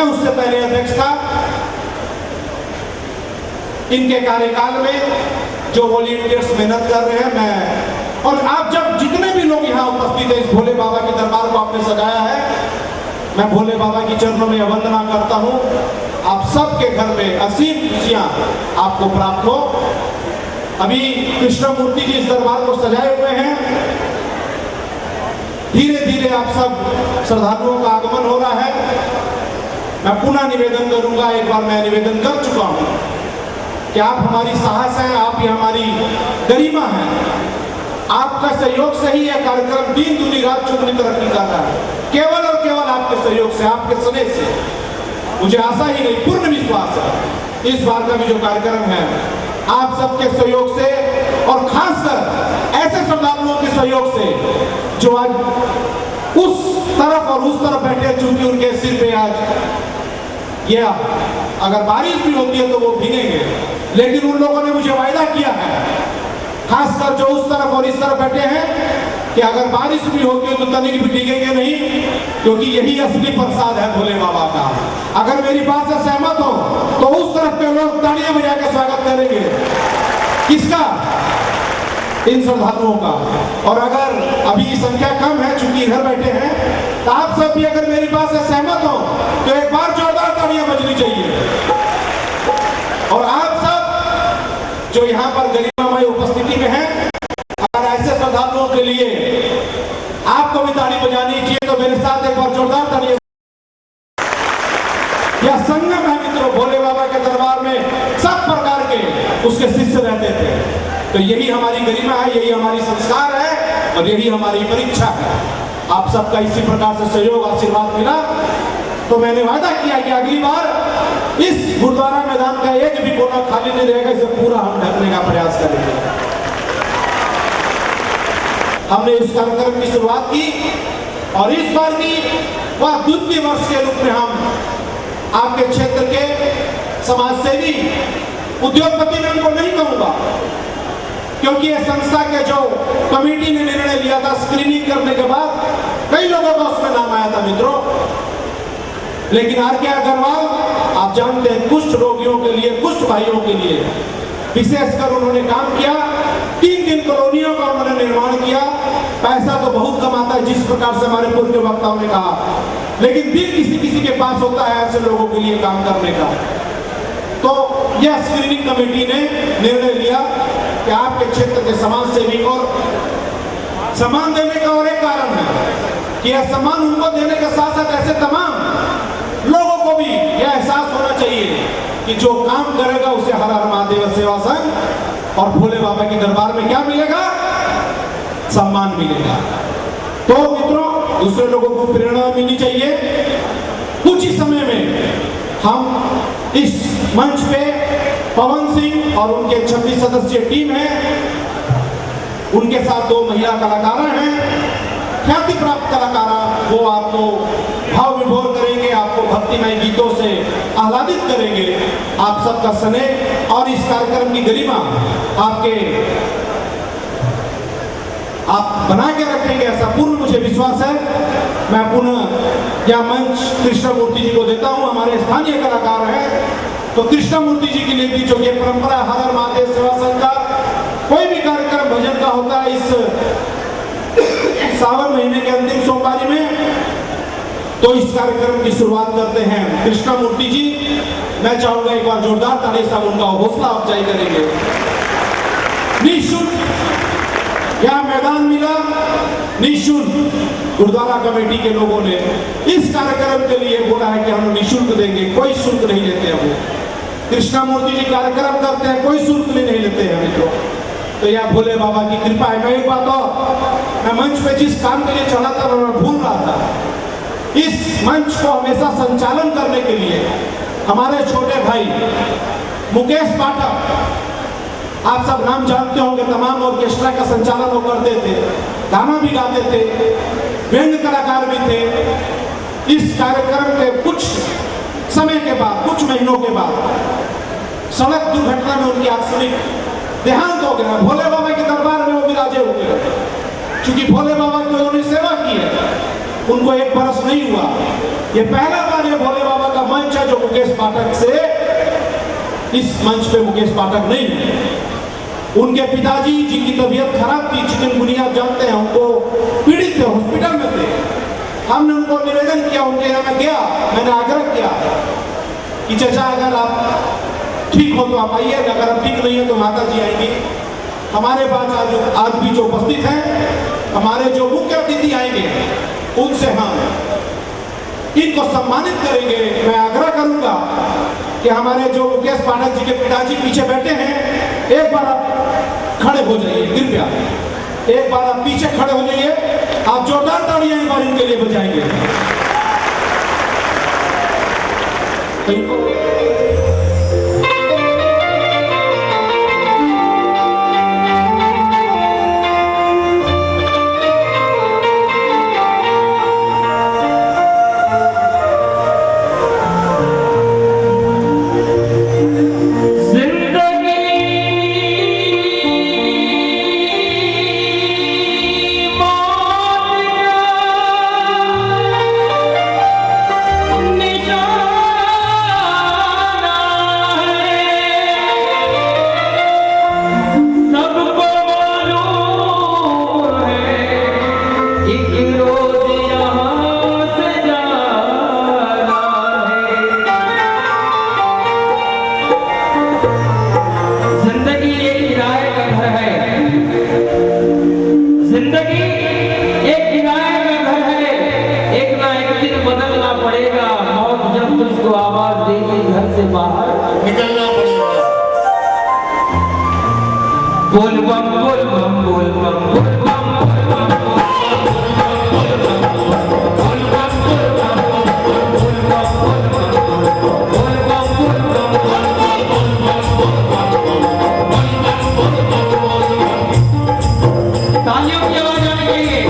उससे पहले अध्यक्ष था। इनके कार्यकाल में जो वॉलंटियर्स मेहनत कर रहे हैं, मैं और आप जब जितने भी लोग यहाँ उपस्थित हैं, इस भोले बाबा के दरबार को आपने सजाया है, मैं भोले बाबा की चरणों में वंदना करता हूँ। आप सबके घर में असीम खुशियाँ आपको प्राप्त हो। अभी कृष्ण मूर्ति जी इस दरबार को सजाए हुए हैं। धीरे धीरे आप सब श्रद्धालुओं का आगमन हो रहा है। मैं पुनः निवेदन करूंगा, एक बार मैं निवेदन कर चुका हूं कि आप हमारी साहस हैं, आप ही हमारी गरिमा है। आपका सहयोग से ही यह कार्यक्रम दिन दूनी रात चौगुनी तरक्की कर रहा है, केवल और केवल आपके सहयोग से, आपके स्नेह से। मुझे आशा ही नहीं, पूर्ण विश्वास है इस बार का भी जो कार्यक्रम है आप सबके सहयोग से, और खासकर ऐसे श्रद्धालुओं के सहयोग से जो आज उस तरफ और उस तरफ बैठे, चूंकि उनके सिर पे आज ये अगर बारिश भी होती है तो वो भीगेंगे, लेकिन उन लोगों ने मुझे वायदा किया है, खासकर जो उस तरफ और इस तरफ बैठे हैं, कि अगर बारिश भी होती है तो तनिक भी भीगेंगे नहीं, क्योंकि यही असली प्रसाद है भोले बाबा का। अगर मेरी बात से सहमत हो तो उस तरफ के लोग तालियां बजा के स्वागत करेंगे। किसका? इन श्रद्धालुओं का। और अगर अभी संख्या कम है, चूंकि इधर बैठे हैं, तो आप सब भी अगर मेरी बात से सहमत हो तो एक बार जोरदार तालियां बजनी चाहिए। और आप सब जो यहाँ पर गरिमामय उपस्थिति में हैं, अगर ऐसे श्रद्धालुओं के लिए आपको भी ताली बजानी चाहिए तो मेरे साथ एक बार जोरदार तालियां। यह संगम है मित्रों, भोले बाबा के दरबार में सब प्रकार के उसके शिष्य रहते थे। तो यही हमारी गरिमा है, यही हमारी संस्कार है और यही हमारी परीक्षा है। आप सबका इसी प्रकार से सहयोग आशीर्वाद मिला तो मैंने वादा किया कि अगली बार इस गुरुद्वारा मैदान का एक भी कोना खाली नहीं रहेगा, इसे पूरा हम ढकने का प्रयास करेंगे। हमने इस कार्यक्रम की शुरुआत की और इस बार की वह द्वितीय वर्ष के रूप में हम आपके क्षेत्र के समाजसेवी, उद्योगपति में उनको नहीं कहूंगा, क्योंकि ये संस्था के जो कमेटी ने निर्णय लिया था स्क्रीनिंग करने के बाद कई लोगों का उसमें नाम आया था मित्रों, लेकिन आर.के. अग्रवाल आप जानते हैं, कुष्ठ रोगियों के लिए, कुष्ठ भाइयों के लिए विशेषकर उन्होंने काम किया। 3 दिन कॉलोनियों का उन्होंने निर्माण किया। पैसा तो बहुत कमाता है, जिस प्रकार से हमारे पूर्व के वक्ताओं ने कहा, लेकिन दिल किसी किसी के पास होता है ऐसे लोगों के लिए काम करने का। तो यह स्क्रीनिंग कमेटी ने निर्णय लिया कि आपके क्षेत्र के समाज सेवी को सम्मान देने का और एक कारण है कि यह सम्मान उनको देने के साथ साथ ऐसे तमाम लोगों को भी यह एहसास होना चाहिए कि जो काम करेगा उसे हर हर महादेव सेवा संघ और भोले बाबा के दरबार में क्या मिलेगा? सम्मान मिलेगा। तो मित्रों, दूसरे लोगों को प्रेरणा मिलनी चाहिए। कुछ ही समय में हम इस मंच पे पवन सिंह और उनके 26 सदस्यीय टीम है, उनके साथ 2 महिला कलाकार हैं, ख्याति प्राप्त कलाकार, वो आपको भाव विभोर करेंगे, आपको भक्तिमय गीतों से आह्लादित करेंगे। आप सबका स्नेह और इस कार्यक्रम की गरिमा आप बना के रखेंगे, ऐसा पूर्ण मुझे विश्वास है। मैं पुनः यह मंच कृष्ण मूर्ति जी को देता हूं, हमारे स्थानीय कलाकार हैं। तो कृष्ण मूर्ति जी के लिए भी जो ये परंपरा हर हर महादेव सेवा संघ का कोई भी कार्यक्रम भजन का होता है इस सावन महीने के अंतिम सोमवारी में, तो इस कार्यक्रम की शुरुआत करते हैं कृष्ण मूर्ति जी। मैं चाहूंगा एक बार जोरदार ताली से उनका हौसला अफजाई करेंगे। निःशुल्क यह मैदान मिला, निःशुल्क गुरुद्वारा कमेटी के लोगों ने इस कार्यक्रम के लिए बोला है कि हम निःशुल्क देंगे, कोई शुल्क नहीं लेते हैं। वो कृष्णा मूर्ति जी कार्यक्रम करते हैं, कोई शुल्क भी नहीं लेते हैं मित्रों। तो यह भोले बाबा की कृपा है। मैं एक बात और, मैं मंच पे जिस काम के लिए चढ़ा था मैं भूल रहा था, इस मंच को हमेशा संचालन करने के लिए हमारे छोटे भाई मुकेश पाठक, आप सब नाम जानते होंगे, तमाम ऑर्केस्ट्रा का संचालन वो करते थे, गाना भी गाते थे, व्यंग्य कलाकार भी थे। इस कार्यक्रम के कुछ समय के बाद, कुछ महीनों के बाद सड़क दुर्घटना में उनकी आकस्मिक देहांत हो गया। भोले बाबा के दरबार में वो विराजे हुए, क्योंकि भोले बाबा की उन्होंने सेवा की है। उनको 1 बरस नहीं हुआ, ये पहला बार ये भोले बाबा का मैं मुकेश पाठक से इस मंच पे मुकेश पाठक नहीं, उनके पिताजी जिनकी तबीयत खराब थी, चिकनगुनिया आप जानते हैं, उनको पीड़ित थे, हॉस्पिटल में थे। हमने उनको निवेदन किया, उनके यहाँ मैं गया, मैंने आग्रह किया कि चाचा अगर आप ठीक हो तो आप आइए, अगर आप ठीक नहीं है तो माता जी आएंगी। हमारे पास आज भी जो उपस्थित हैं, हमारे जो मुख्य अतिथि आएंगे उनसे हम इनको सम्मानित करेंगे। मैं आग्रह करूंगा कि हमारे जो मुकेश पाठक जी के पिताजी पीछे बैठे हैं, एक बार आप खड़े हो जाइए, कृपया एक बार आप पीछे खड़े हो जाइए। आप जोरदार तालियां एक बार इनके लिए बजाएंगे। निकलना पड़ेगा। बोल बम बोल बम बोल बम बोल बम बोल बम तालियों की आवाज आनी चाहिए।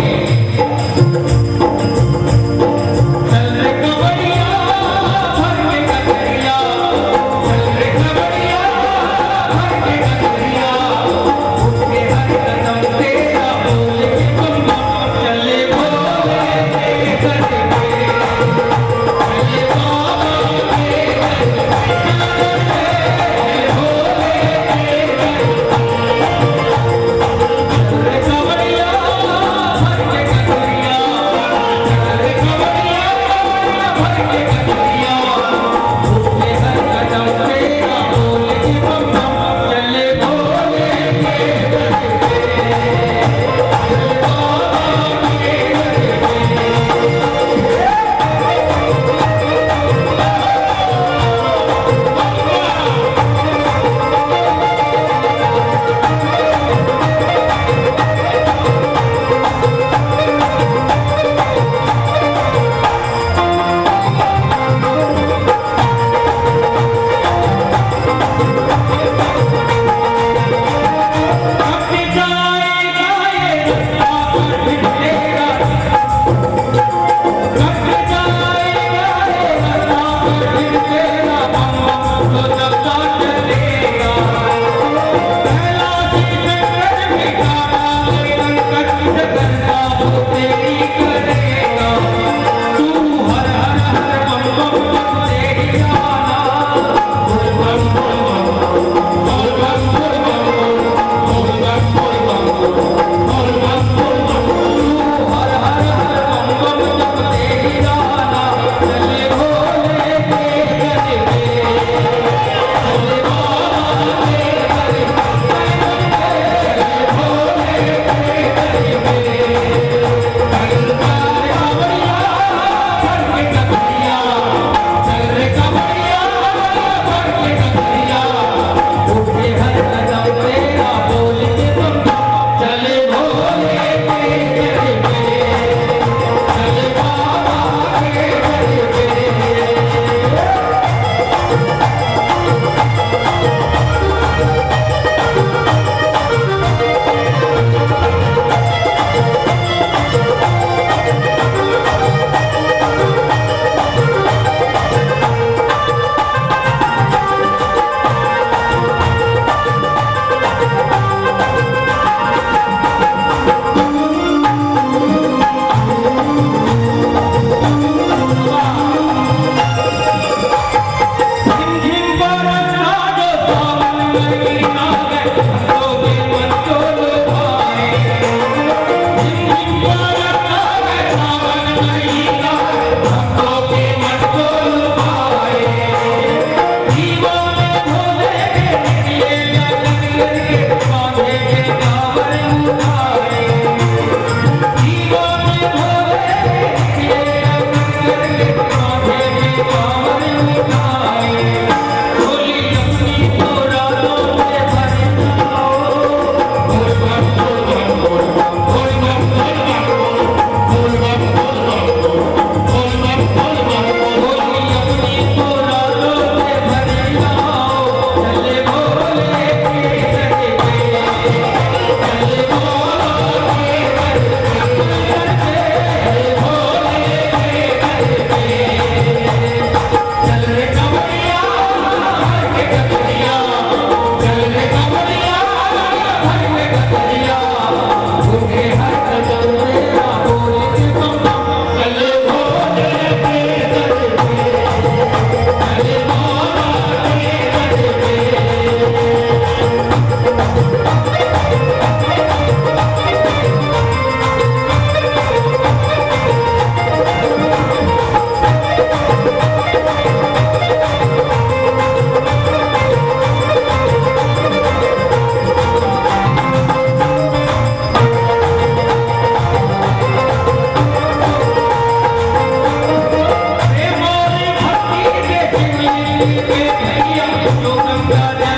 के भैया जो गंगा